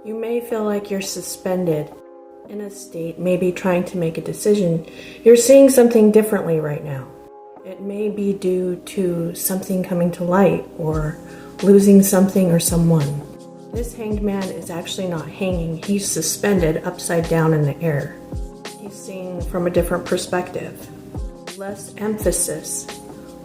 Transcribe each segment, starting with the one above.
You may feel like you're suspended in a state, maybe trying to make a decision. You're seeing something differently right now. It may be due to something coming to light or losing something or someone. This hanged man is actually not hanging. He's suspended upside down in the air. He's seeing from a different perspective. Less emphasis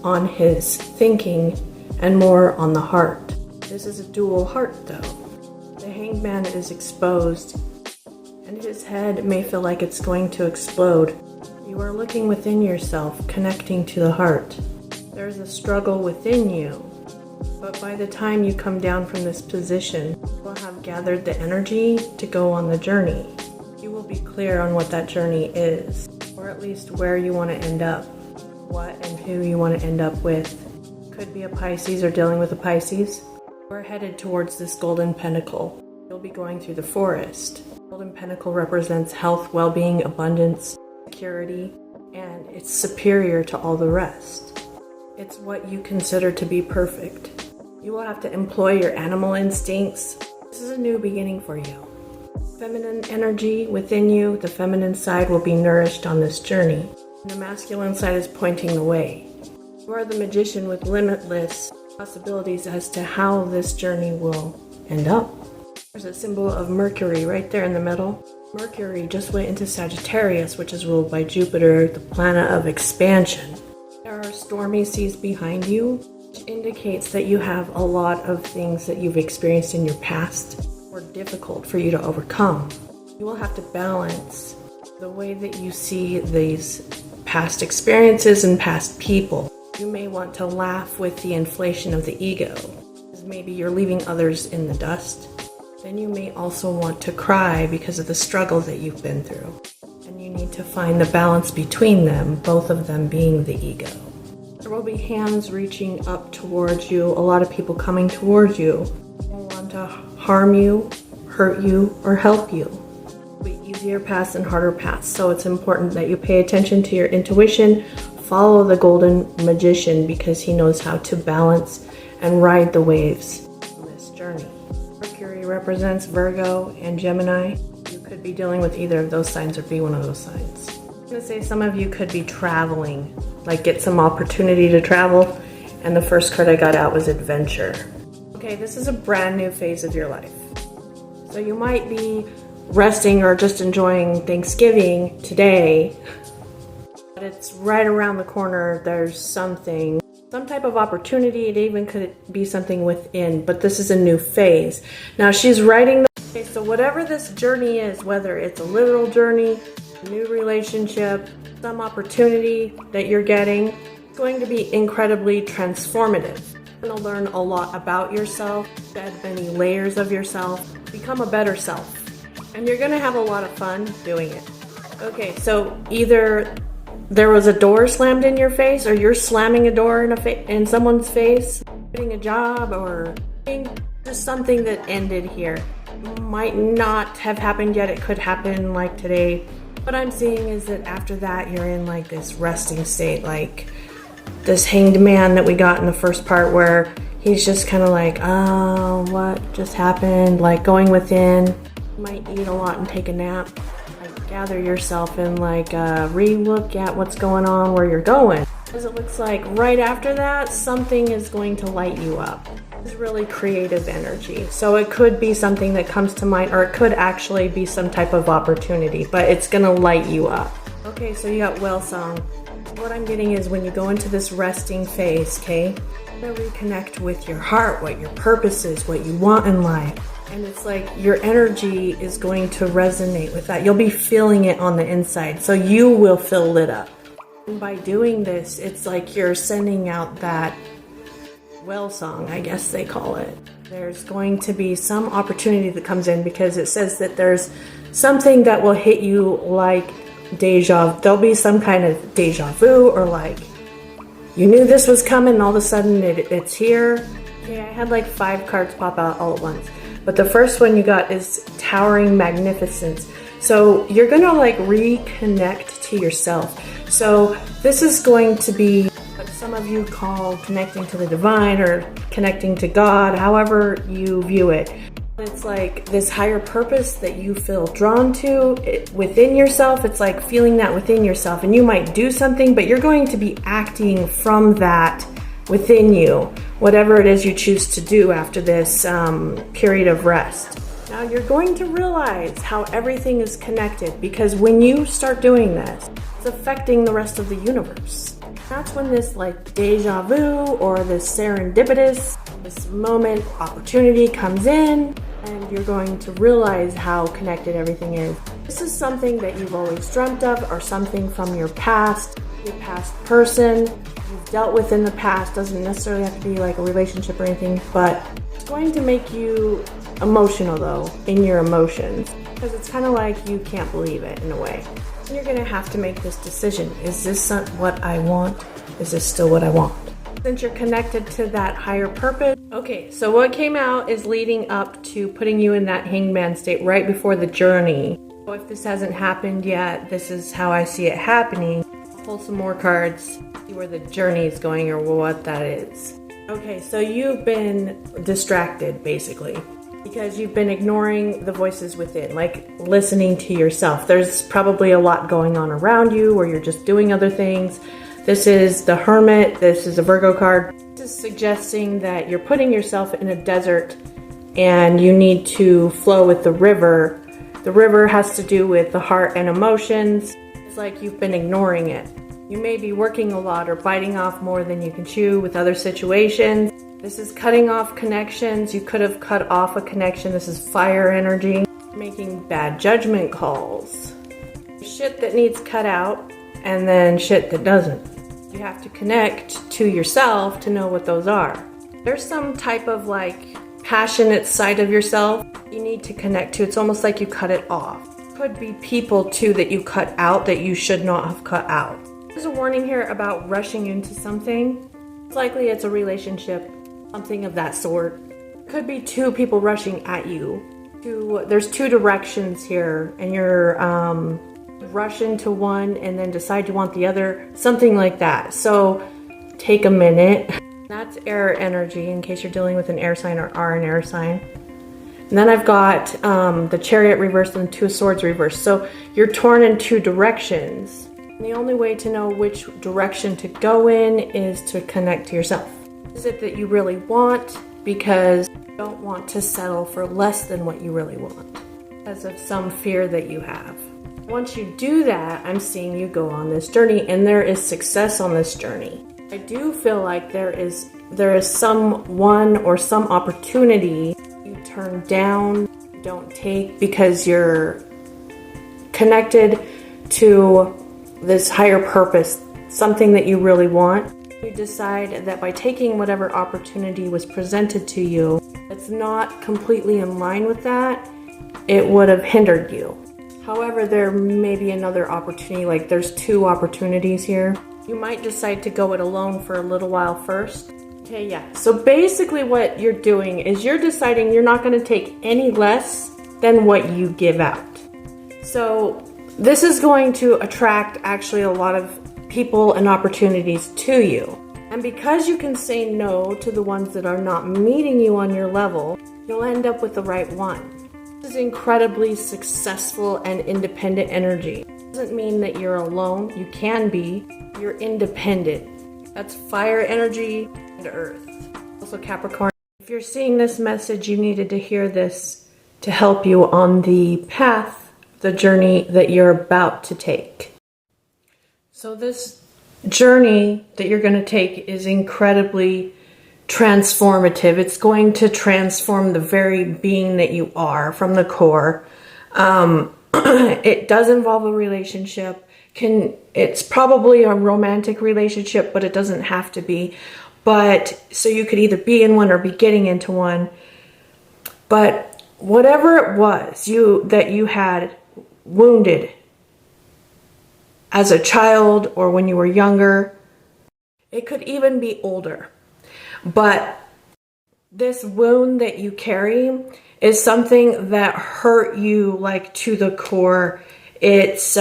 on his thinking and more on the heart. This is a dual heart though. The hanged man is exposed and his head may feel like it's going to explode. You are looking within yourself, connecting to the heart. There's a struggle within you, but by the time you come down from this position, you will have gathered the energy to go on the journey. You will be clear on what that journey is, or at least where you want to end up, what and who you want to end up with. Could be a Pisces or dealing with a Pisces. We're headed towards this golden pentacle. You'll be going through the forest. Golden pentacle represents health, well-being, abundance, security, and it's superior to all the rest. It's what you consider to be perfect. You will have to employ your animal instincts. This is a new beginning for you. Feminine energy within you, the feminine side will be nourished on this journey. And the masculine side is pointing the way. You are the magician with limitless possibilities as to how this journey will end up. There's a symbol of Mercury right there in the middle. Mercury just went into Sagittarius, which is ruled by Jupiter, the planet of expansion. There are stormy seas behind you, which indicates that you have a lot of things that you've experienced in your past were difficult for you to overcome. You will have to balance the way that you see these past experiences and past people. You may want to laugh with the inflation of the ego, because maybe you're leaving others in the dust. Then you may also want to cry because of the struggle that you've been through. And you need to find the balance between them, both of them being the ego. There will be hands reaching up towards you, a lot of people coming towards you. Will want to harm you, hurt you, or help you. It'll be easier paths and harder paths. So it's important that you pay attention to your intuition, follow the golden magician because he knows how to balance and ride the waves on this journey. Mercury represents Virgo and Gemini. You could be dealing with either of those signs or be one of those signs. I'm going to say some of you could be traveling, like get some opportunity to travel. And the first card I got out was adventure. Okay, this is a brand new phase of your life. So you might be resting or just enjoying Thanksgiving today, but it's right around the corner. There's some type of opportunity. It even could be something within, but this is a new phase. Now she's writing okay, so whatever this journey is, whether it's a literal journey, a new relationship, some opportunity that you're getting, it's going to be incredibly transformative. You're going to learn a lot about yourself, shed many layers of yourself, become a better self. And you're going to have a lot of fun doing it. Okay, so either there was a door slammed in your face, or you're slamming a door in someone's face, getting a job, or just something that ended here. Might not have happened yet. It could happen like today. What I'm seeing is that after that, you're in like this resting state, like this hanged man that we got in the first part where he's just kind of like, oh, what just happened? Like going within. You might eat a lot and take a nap. Gather yourself and like re-look at what's going on, where you're going. Because it looks like right after that, something is going to light you up. It's really creative energy. So it could be something that comes to mind, or it could actually be some type of opportunity, but it's gonna light you up. Okay, so you got whale song. What I'm getting is when you go into this resting phase, okay, you're gonna reconnect with your heart, what your purpose is, what you want in life. And it's like your energy is going to resonate with that. You'll be feeling it on the inside. So you will feel lit up. And by doing this, it's like you're sending out that whale song, I guess they call it. There's going to be some opportunity that comes in because it says that there's something that will hit you like there'll be some kind of deja vu, or like you knew this was coming and all of a sudden it's here. Okay, I had like 5 cards pop out all at once. But the first one you got is Towering Magnificence. So you're gonna like reconnect to yourself. So this is going to be what some of you call connecting to the divine or connecting to God, however you view it. It's like this higher purpose that you feel drawn to within yourself. It's like feeling that within yourself, and you might do something, but you're going to be acting from that within you, whatever it is you choose to do after this period of rest. Now you're going to realize how everything is connected, because when you start doing this, it's affecting the rest of the universe. That's when this like deja vu or this serendipitous, this moment opportunity comes in, and you're going to realize how connected everything is. This is something that you've always dreamt of, or something from your past person you've dealt with in the past. Doesn't necessarily have to be like a relationship or anything, but it's going to make you emotional though, in your emotions, because it's kind of like you can't believe it in a way. And you're gonna have to make this decision. Is this what I want? Is this still what I want? Since you're connected to that higher purpose. Okay, so what came out is leading up to putting you in that hangman state right before the journey. So if this hasn't happened yet, this is how I see it happening. Pull some more cards, see where the journey is going or what that is. Okay, so you've been distracted basically, because you've been ignoring the voices within, like listening to yourself. There's probably a lot going on around you, or you're just doing other things. This is the Hermit. This is a Virgo card. This is suggesting that you're putting yourself in a desert and you need to flow with the river. The river has to do with the heart and emotions. It's like you've been ignoring it. You may be working a lot or biting off more than you can chew with other situations. This is cutting off connections. You could have cut off a connection. This is fire energy. Making bad judgment calls. Shit that needs cut out, and then shit that doesn't. You have to connect to yourself to know what those are. There's some type of like passionate side of yourself you need to connect to. It's almost like you cut it off. Could be people too that you cut out that you should not have cut out. There's a warning here about rushing into something. It's likely it's a relationship, something of that sort. Could be two people rushing at you. There's two directions here, and you're rush into one and then decide you want the other, something like that. So take a minute. That's air energy, in case you're dealing with an air sign or are an air sign. And then I've got the Chariot reversed and the Two of Swords reversed. So you're torn in two directions. And the only way to know which direction to go in is to connect to yourself. Is it that you really want, because you don't want to settle for less than what you really want because of some fear that you have? Once you do that, I'm seeing you go on this journey, and there is success on this journey. I do feel like there is someone or some opportunity you turn down, don't take, because you're connected to this higher purpose, something that you really want. You decide that by taking whatever opportunity was presented to you that's not completely in line with that, it would have hindered you. However, there may be another opportunity, like there's two opportunities here. You might decide to go it alone for a little while first. Okay, yeah. So basically what you're doing is you're deciding you're not going to take any less than what you give out. So this is going to attract actually a lot of people and opportunities to you. And because you can say no to the ones that are not meeting you on your level, you'll end up with the right one. This is incredibly successful and independent energy. It doesn't mean that you're alone. You can be. You're independent. That's fire energy and earth. Also Capricorn. If you're seeing this message, you needed to hear this to help you on the path, the journey that you're about to take. So this journey that you're going to take is incredibly transformative. It's going to transform the very being that you are from the core. It does involve a relationship. It's probably a romantic relationship, but it doesn't have to be. But so you could either be in one or be getting into one. But whatever it was that you had wounded as a child or when you were younger, it could even be older. But this wound that you carry is something that hurt you like to the core. It's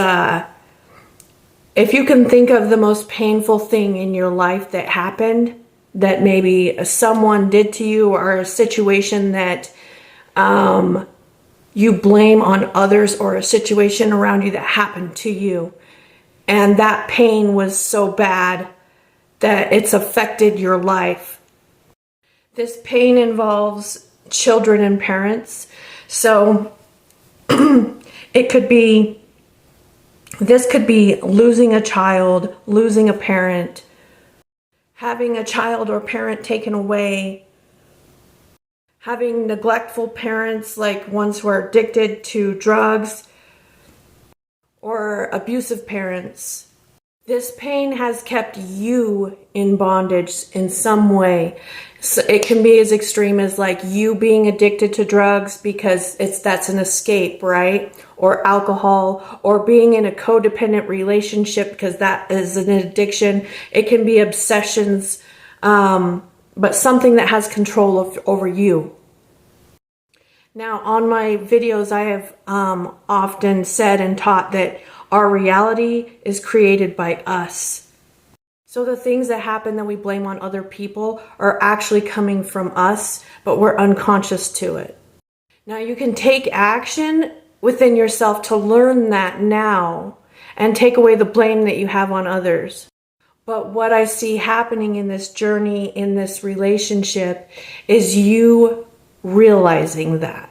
if you can think of the most painful thing in your life that happened, that maybe someone did to you, or a situation that you blame on others or a situation around you that happened to you. And that pain was so bad that it's affected your life. This pain involves children and parents. So this could be losing a child, losing a parent, having a child or parent taken away, having neglectful parents, like ones who are addicted to drugs, or abusive parents. This pain has kept you in bondage in some way. So it can be as extreme as like you being addicted to drugs because that's an escape, right? Or alcohol, or being in a codependent relationship because that is an addiction. It can be obsessions, but something that has control over you. Now, on my videos, I have often said and taught that our reality is created by us. So the things that happen that we blame on other people are actually coming from us, but we're unconscious to it. Now, you can take action within yourself to learn that now and take away the blame that you have on others. But what I see happening in this journey, in this relationship, is you realizing that.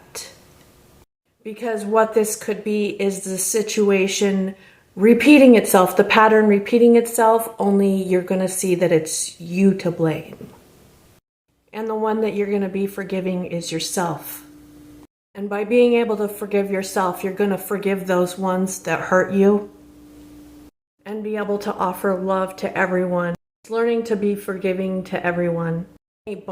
Because what this could be is the situation repeating itself, the pattern repeating itself, only you're going to see that it's you to blame. And the one that you're going to be forgiving is yourself. And by being able to forgive yourself, you're going to forgive those ones that hurt you and be able to offer love to everyone. Learning to be forgiving to everyone.